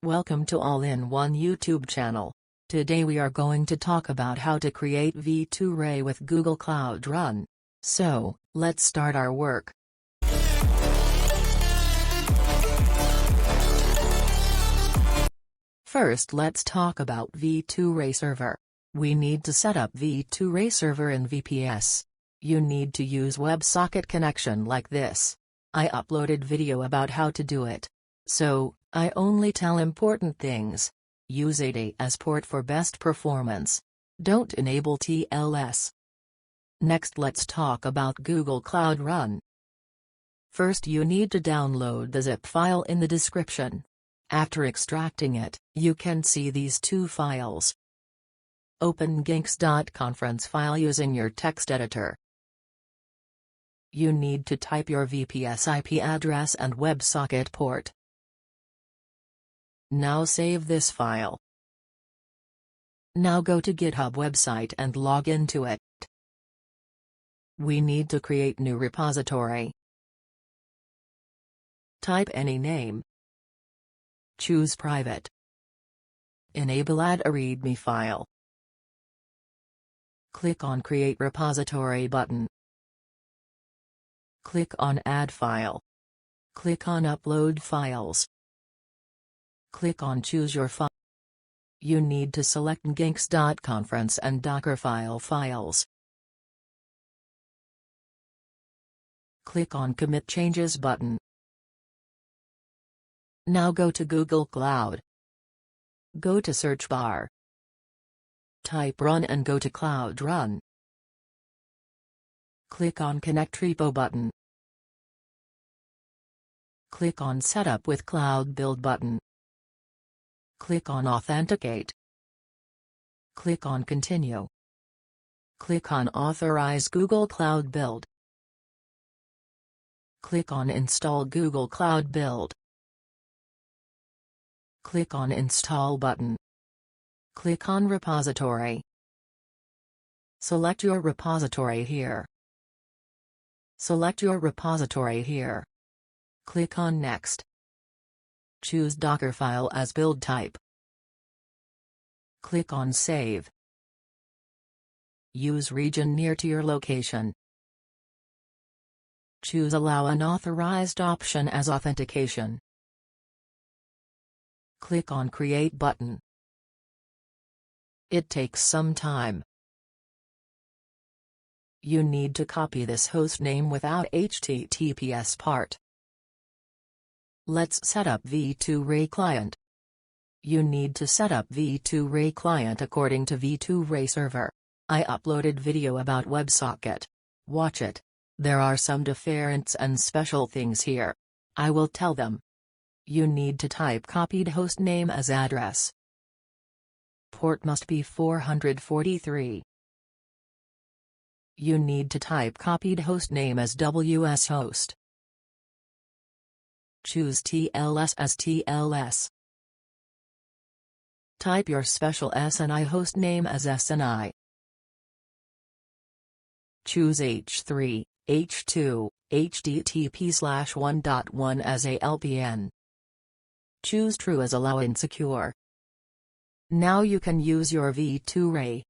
Welcome to All-in-One YouTube channel. Today we are going to talk about how to create V2Ray with Google Cloud Run. So, let's start our work. First, let's talk about V2Ray server. We need to set up V2Ray server in VPS. You need to use WebSocket connection like this. I uploaded video about how to do it. So, I only tell important things. Use AD as port for best performance. Don't enable TLS. Next, let's talk about Google Cloud Run. First, you need to download the zip file in the description. After extracting it, you can see these two files. Open nginx.conf file using your text editor. You need to type your VPS IP address and WebSocket port. Now save this file. Now go to GitHub website and log into it. We need to create new repository. Type any name. Choose private. Enable add a README file. Click on Create Repository button. Click on Add File. Click on Upload Files. Click on Choose Your File. You need to select nginx.conf and Dockerfile files. Click on Commit Changes button. Now go to Google Cloud. Go to search bar. Type Run and go to Cloud Run. Click on Connect Repo button. Click on Setup with Cloud Build button. Click on Authenticate. Click on Continue. Click on Authorize Google Cloud Build. Click on Install Google Cloud Build. Click on Install button. Click on Repository. Select your repository here. Select your repository here. Click on Next. Choose Dockerfile as build type. Click on Save. Use region near to your location. Choose Allow Unauthorized option as authentication. Click on Create button. It takes some time. You need to copy this hostname without HTTPS part. Let's set up V2Ray client. You need to set up V2Ray client according to V2Ray server. I uploaded video about WebSocket. Watch it. There are some difference and special things here. I will tell them. You need to type copied hostname as address. Port must be 443. You need to type copied hostname as WS host. Choose TLS as TLS. Type your special SNI hostname as SNI. Choose H3, H2, HTTP/1.1 as a LPN. Choose True as Allow Insecure. Now you can use your V2Ray.